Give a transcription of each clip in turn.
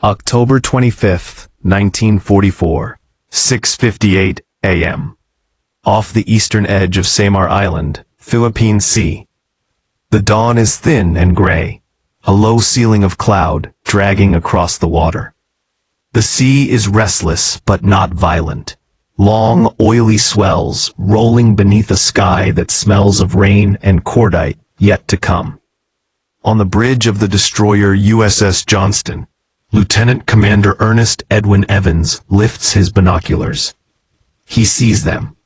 October 25th, 1944, 6:58 a.m. Off the eastern edge of Samar Island, Philippine Sea. The dawn is thin and gray, a low ceiling of cloud dragging across the water. The sea is restless but not violent. Long, oily swells rolling beneath a sky that smells of rain and cordite yet to come. On the bridge of the destroyer USS Johnston, Lieutenant Commander Ernest Edwin Evans lifts his binoculars. He sees them.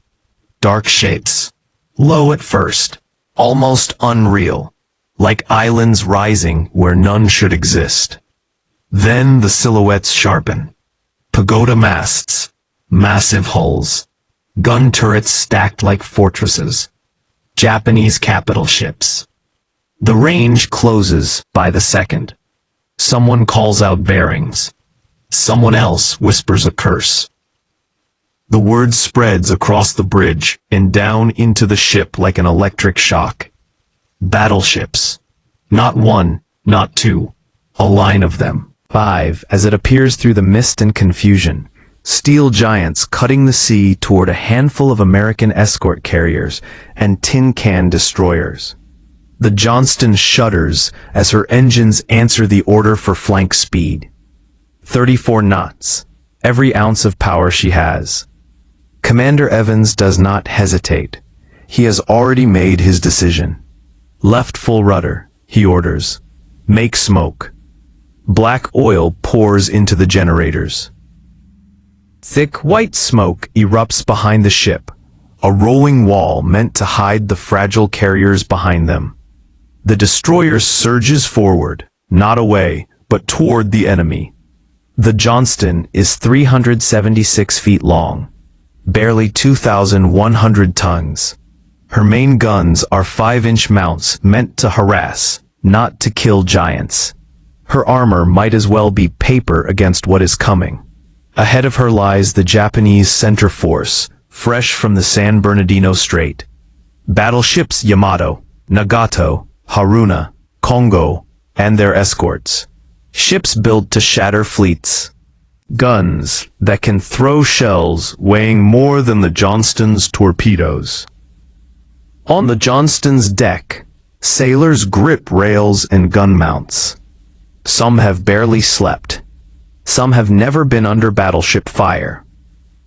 Dark shapes, low at first, almost unreal, like islands rising where none should exist. Then the silhouettes sharpen. Pagoda masts, massive hulls, gun turrets stacked like fortresses, Japanese capital ships. The range closes by the second. Someone calls out bearings. Someone else whispers a curse. The word spreads across the bridge and down into the ship like an electric shock. Battleships. Not one, not two. A line of them. 5, as it appears through the mist and confusion. Steel giants cutting the sea toward a handful of American escort carriers and tin can destroyers. The Johnston shudders as her engines answer the order for flank speed. 34 knots, every ounce of power she has. Commander Evans does not hesitate. He has already made his decision. Left full rudder, he orders. Make smoke. Black oil pours into the generators. Thick white smoke erupts behind the ship, a rolling wall meant to hide the fragile carriers behind them. The destroyer surges forward, not away, but toward the enemy. The Johnston is 376 feet long, barely 2,100 tons. Her main guns are 5-inch mounts meant to harass, not to kill giants. Her armor might as well be paper against what is coming. Ahead of her lies the Japanese center force, fresh from the San Bernardino Strait. Battleships Yamato, Nagato, Haruna, Kongō, and their escorts. Ships built to shatter fleets. Guns that can throw shells weighing more than the Johnston's torpedoes. On the Johnston's deck, sailors grip rails and gun mounts. Some have barely slept. Some have never been under battleship fire.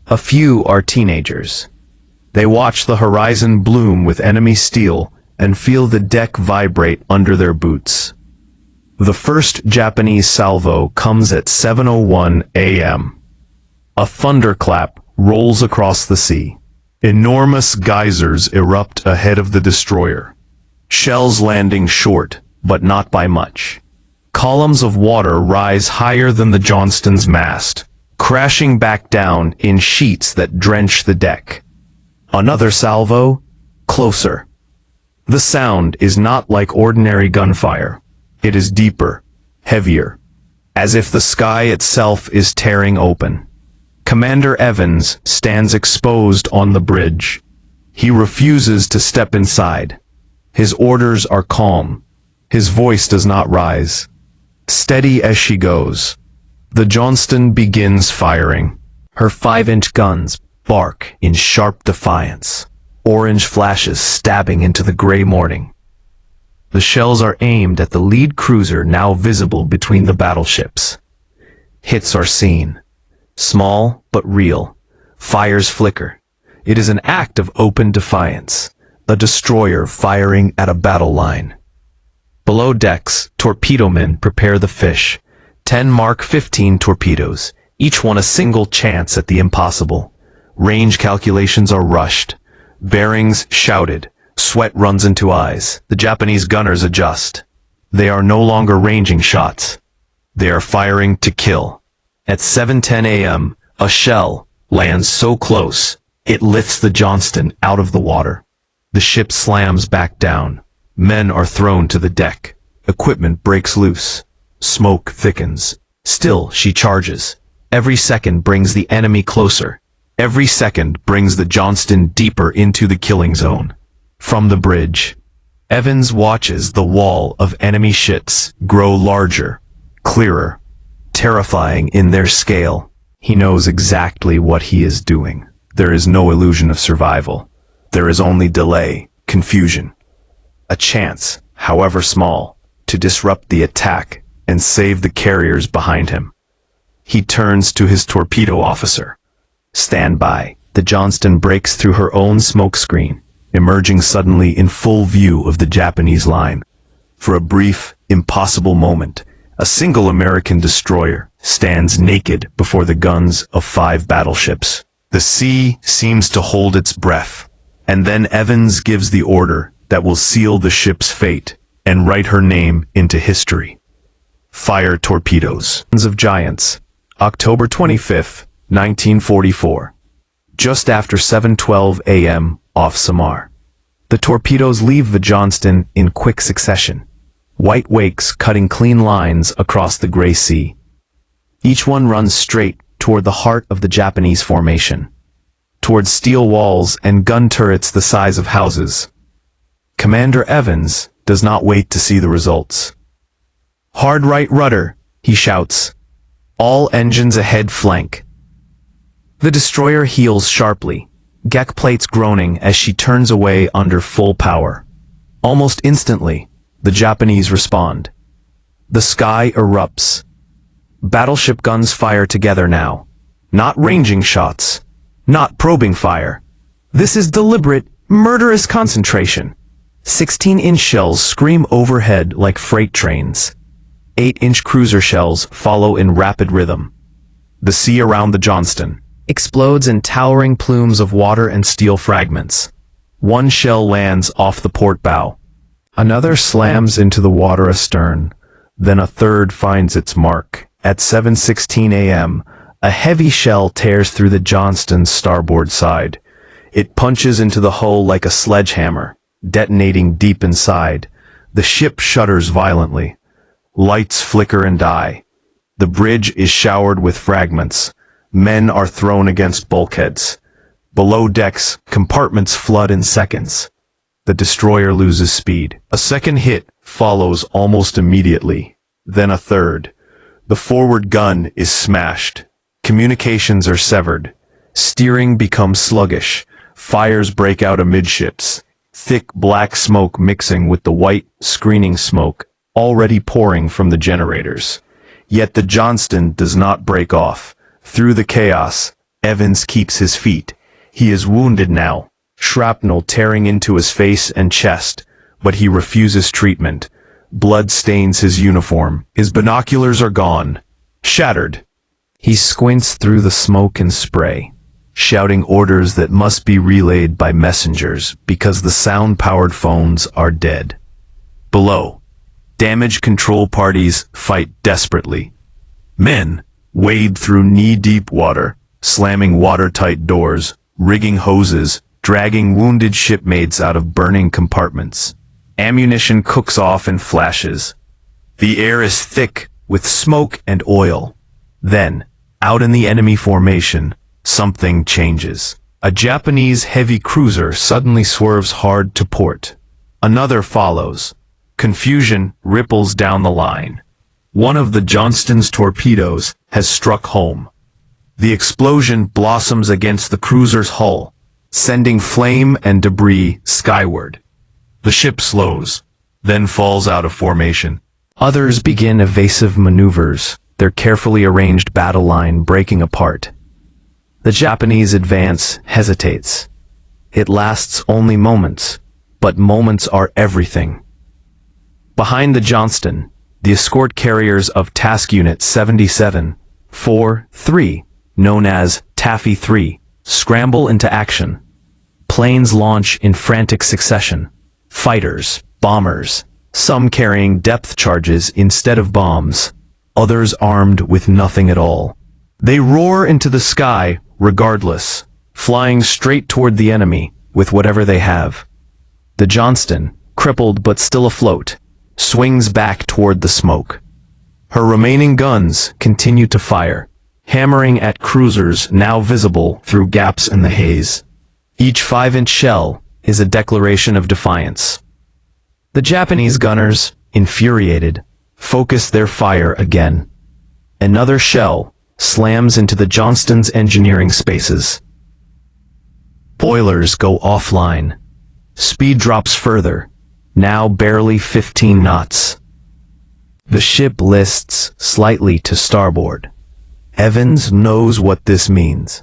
A few are teenagers. They watch the horizon bloom with enemy steel and feel the deck vibrate under their boots. The first Japanese salvo comes at 7:01 a.m. A thunderclap rolls across the sea. Enormous geysers erupt ahead of the destroyer. Shells landing short, but not by much. Columns of water rise higher than the Johnston's mast, crashing back down in sheets that drench the deck. Another salvo, closer. The sound is not like ordinary gunfire. It is deeper, heavier, as if the sky itself is tearing open. Commander Evans stands exposed on the bridge. He refuses to step inside. His orders are calm. His voice does not rise. Steady as she goes. The Johnston begins firing. Her 5-inch guns bark in sharp defiance. Orange flashes stabbing into the gray morning. The shells are aimed at the lead cruiser now visible between the battleships. Hits are seen. Small but real. Fires flicker. It is an act of open defiance. A destroyer firing at a battle line. Below decks, torpedo men prepare the fish. 10 Mark 15 torpedoes, each one a single chance at the impossible. Range calculations are rushed. Bearings shouted. Sweat runs into eyes. The Japanese gunners adjust. They are no longer ranging shots. They are firing to kill. At 7:10 a.m., a shell lands so close, it lifts the Johnston out of the water. The ship slams back down. Men are thrown to the deck. Equipment breaks loose. Smoke thickens. Still, she charges. Every second brings the enemy closer. Every second brings the Johnston deeper into the killing zone. From the bridge, Evans watches the wall of enemy ships grow larger, clearer. terrifying in their scale. He knows exactly what he is doing. There is no illusion of survival. There is only delay, confusion. A chance, however small, to disrupt the attack and save the carriers behind him. He turns to his torpedo officer. Stand by. The Johnston breaks through her own smoke screen, emerging suddenly in full view of the Japanese line. For a brief, impossible moment, a single American destroyer stands naked before the guns of 5 battleships. The sea seems to hold its breath, and then Evans gives the order that will seal the ship's fate and write her name into history. Fire torpedoes. Sons of Giants, October 25, 1944. Just after 7:12 a.m. off Samar. The torpedoes leave the Johnston in quick succession, white wakes cutting clean lines across the gray sea. Each one runs straight toward the heart of the Japanese formation, towards steel walls and gun turrets the size of houses. Commander Evans does not wait to see the results. "Hard right rudder," he shouts. "All engines ahead flank." The destroyer heels sharply, deck plates groaning as she turns away under full power. Almost instantly, the Japanese respond. The sky erupts. Battleship guns fire together now. Not ranging shots. Not probing fire. This is deliberate, murderous concentration. 16-inch shells scream overhead like freight trains. 8-inch cruiser shells follow in rapid rhythm. The sea around the Johnston explodes in towering plumes of water and steel fragments. One shell lands off the port bow. Another slams into the water astern. Then a third finds its mark. At 7:16 a.m., a heavy shell tears through the Johnston's starboard side. It punches into the hull like a sledgehammer, detonating deep inside. The ship shudders violently. Lights flicker and die. The bridge is showered with fragments. Men are thrown against bulkheads. Below decks, compartments flood in seconds. The destroyer loses speed. A second hit follows almost immediately. Then a third. The forward gun is smashed. Communications are severed. Steering becomes sluggish. Fires break out amidships. Thick black smoke mixing with the white, screening smoke already pouring from the generators. Yet the Johnston does not break off. Through the chaos, Evans keeps his feet. He is wounded now, shrapnel tearing into his face and chest, but he refuses treatment. Blood stains his uniform. His binoculars are gone, shattered. He squints through the smoke and spray, shouting orders that must be relayed by messengers because the sound-powered phones are dead. Below, damage control parties fight desperately. Men wade through knee-deep water, slamming watertight doors, rigging hoses, dragging wounded shipmates out of burning compartments. Ammunition cooks off in flashes. The air is thick with smoke and oil. Then, out in the enemy formation, something changes. A Japanese heavy cruiser suddenly swerves hard to port. Another follows. Confusion ripples down the line. One of the Johnston's torpedoes has struck home. The explosion blossoms against the cruiser's hull, sending flame and debris skyward. The ship slows, then falls out of formation. Others begin evasive maneuvers, their carefully arranged battle line breaking apart. The Japanese advance hesitates. It lasts only moments, but moments are everything. Behind the Johnston, the escort carriers of Task Unit 77-4-3, known as Taffy 3, scramble into action. Planes launch in frantic succession. Fighters, bombers, some carrying depth charges instead of bombs, others armed with nothing at all. They roar into the sky regardless, flying straight toward the enemy with whatever they have. The Johnston, crippled but still afloat, swings back toward the smoke. Her remaining guns continue to fire, hammering at cruisers now visible through gaps in the haze. Each 5-inch shell is a declaration of defiance. The Japanese gunners, infuriated, focus their fire again. Another shell slams into the Johnston's engineering spaces. Boilers go offline. Speed drops further, now barely 15 knots. The ship lists slightly to starboard. Evans knows what this means.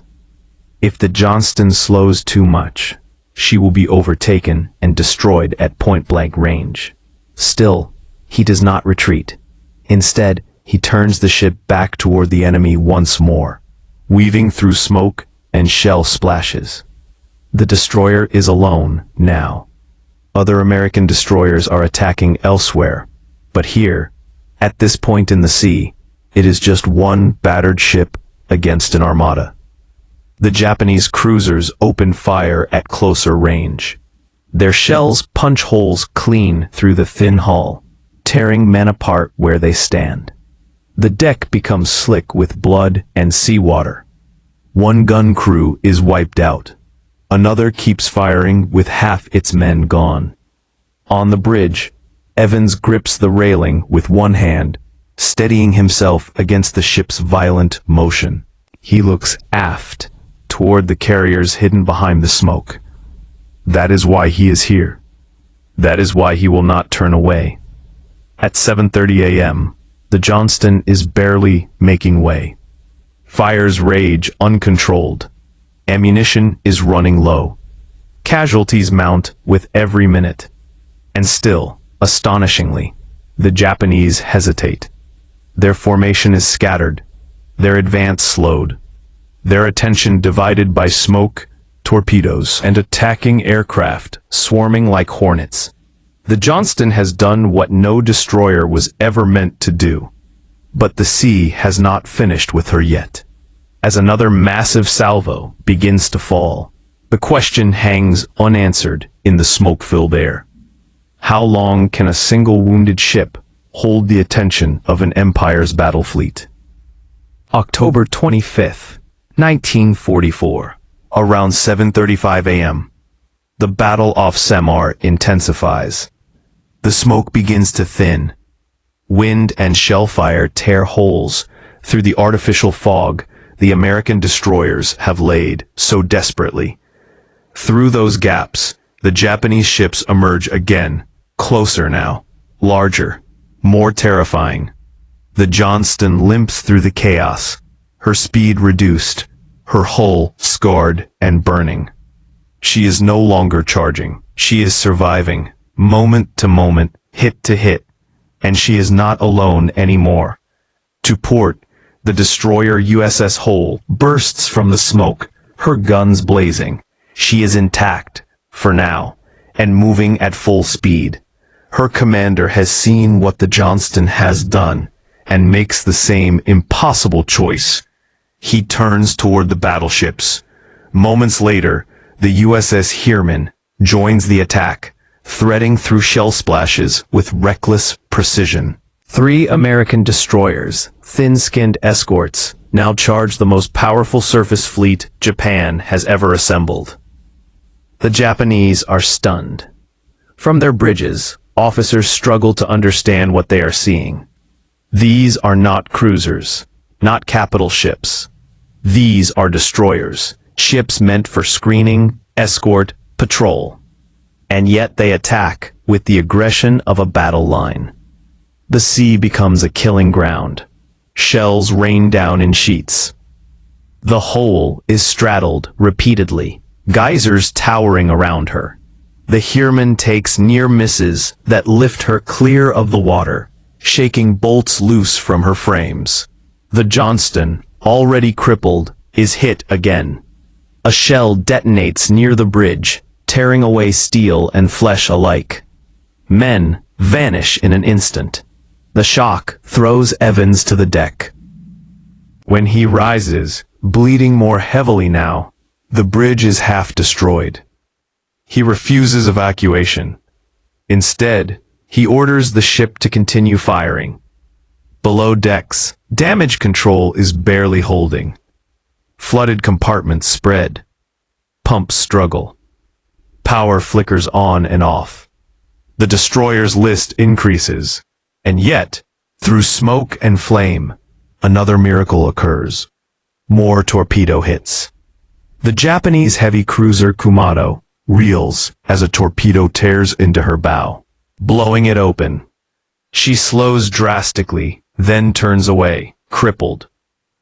If the Johnston slows too much, she will be overtaken and destroyed at point-blank range. Still, he does not retreat. Instead, he turns the ship back toward the enemy once more, weaving through smoke and shell splashes. The destroyer is alone now. Other American destroyers are attacking elsewhere, but here, at this point in the sea, it is just one battered ship against an armada. The Japanese cruisers open fire at closer range. Their shells punch holes clean through the thin hull, tearing men apart where they stand. The deck becomes slick with blood and seawater. One gun crew is wiped out. Another keeps firing with half its men gone. On the bridge, Evans grips the railing with one hand, steadying himself against the ship's violent motion. He looks aft, toward the carriers hidden behind the smoke. That is why he is here. That is why he will not turn away. At 7:30 a.m., the Johnston is barely making way. Fires rage uncontrolled. Ammunition is running low. Casualties mount with every minute. And still, astonishingly, the Japanese hesitate. Their formation is scattered, their advance slowed, their attention divided by smoke, torpedoes, and attacking aircraft swarming like hornets. The Johnston has done what no destroyer was ever meant to do. But the sea has not finished with her yet. As another massive salvo begins to fall, the question hangs unanswered in the smoke-filled air. How long can a single wounded ship hold the attention of an empire's battle fleet? October 25th, 1944, around 7:35 a.m. The battle off Samar intensifies. The smoke begins to thin. Wind and shell fire tear holes through the artificial fog the American destroyers have laid so desperately. Through those gaps, the Japanese ships emerge again, closer now, larger, more terrifying. The Johnston limps through the chaos, her speed reduced, her hull scarred and burning. She is no longer charging. She is surviving, moment to moment, hit to hit, and she is not alone anymore. To port, the destroyer USS Hoel bursts from the smoke, her guns blazing. She is intact, for now, and moving at full speed. Her commander has seen what the Johnston has done, and makes the same impossible choice. He turns toward the battleships. Moments later, the USS Heermann joins the attack, threading through shell splashes with reckless precision. 3 American destroyers, thin-skinned escorts, now charge the most powerful surface fleet Japan has ever assembled. The Japanese are stunned. From their bridges, officers struggle to understand what they are seeing. These are not cruisers, not capital ships. These are destroyers, ships meant for screening, escort, patrol. And yet they attack with the aggression of a battle line. The sea becomes a killing ground. Shells rain down in sheets. The Hoel is straddled repeatedly, geysers towering around her. The Heermann takes near misses that lift her clear of the water, shaking bolts loose from her frames. The Johnston, already crippled, is hit again. A shell detonates near the bridge, tearing away steel and flesh alike. Men vanish in an instant. The shock throws Evans to the deck. When he rises, bleeding more heavily now, the bridge is half destroyed. He refuses evacuation. Instead, he orders the ship to continue firing. Below decks, damage control is barely holding. Flooded compartments spread. Pumps struggle. Power flickers on and off. The destroyer's list increases. And yet, through smoke and flame, another miracle occurs. More torpedo hits. The Japanese heavy cruiser Yamato reels as a torpedo tears into her bow, blowing it open. She slows drastically, then turns away, crippled.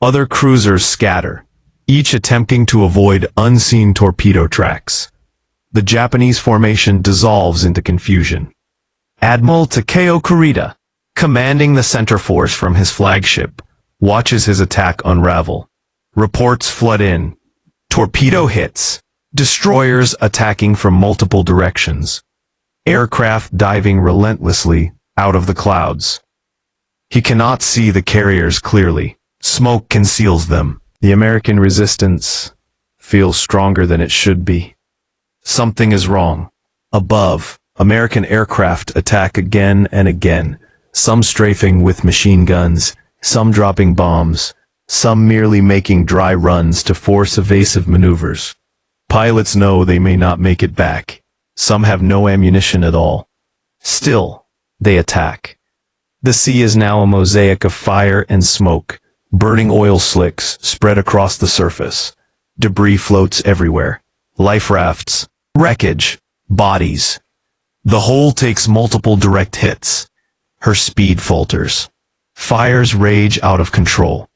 Other cruisers scatter, each attempting to avoid unseen torpedo tracks. The Japanese formation dissolves into confusion. Admiral Takeo Kurita, commanding the center force from his flagship, watches his attack unravel. Reports flood in. Torpedo hits. Destroyers attacking from multiple directions. Aircraft diving relentlessly out of the clouds. He cannot see the carriers clearly. Smoke conceals them. The American resistance feels stronger than it should be. Something is wrong. Above, American aircraft attack again and again, some strafing with machine guns, some dropping bombs, some merely making dry runs to force evasive maneuvers. Pilots know they may not make it back. Some have no ammunition at all. Still, they attack. The sea is now a mosaic of fire and smoke. Burning oil slicks spread across the surface. Debris floats everywhere. Life rafts, wreckage, bodies. The Hoel takes multiple direct hits. Her speed falters. Fires rage out of control.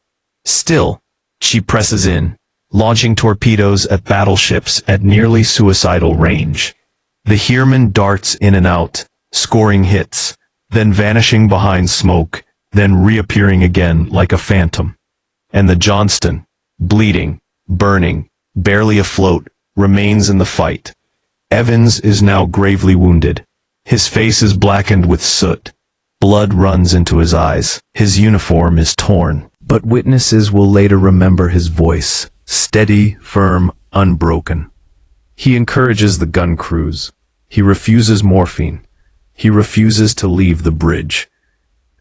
Still, she presses in, launching torpedoes at battleships at nearly suicidal range. The Heermann darts in and out, scoring hits, then vanishing behind smoke, then reappearing again like a phantom. And the Johnston, bleeding, burning, barely afloat, remains in the fight. Evans is now gravely wounded. His face is blackened with soot. Blood runs into his eyes. His uniform is torn. But witnesses will later remember his voice, steady, firm, unbroken. He encourages the gun crews. He refuses morphine. He refuses to leave the bridge.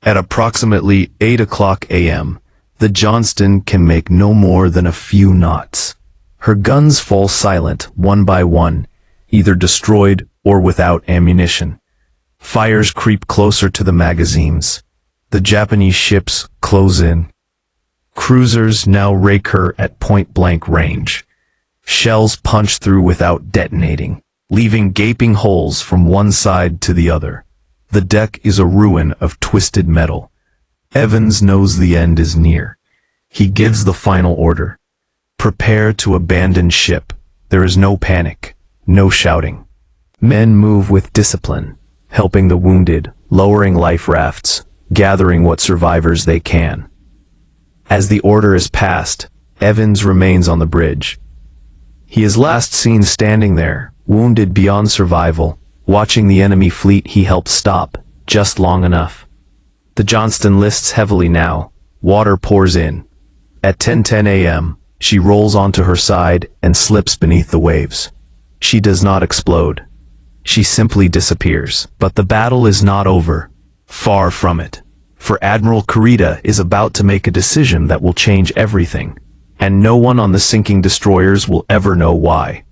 At approximately 8 o'clock a.m., the Johnston can make no more than a few knots. Her guns fall silent, one by one, either destroyed or without ammunition. Fires creep closer to the magazines. The Japanese ships close in. Cruisers now rake her at point-blank range. Shells punch through without detonating, leaving gaping holes from one side to the other. The deck is a ruin of twisted metal. Evans knows the end is near. He gives the final order. Prepare to abandon ship. There is no panic, no shouting. Men move with discipline, helping the wounded, lowering life rafts, gathering what survivors they can. As the order is passed, Evans remains on the bridge. He is last seen standing there, wounded beyond survival, watching the enemy fleet he helped stop, just long enough. The Johnston lists heavily now. Water pours in. At 10:10 a.m., she rolls onto her side and slips beneath the waves. She does not explode. She simply disappears. But the battle is not over. Far from it. For Admiral Kurita is about to make a decision that will change everything, and no one on the sinking destroyers will ever know why.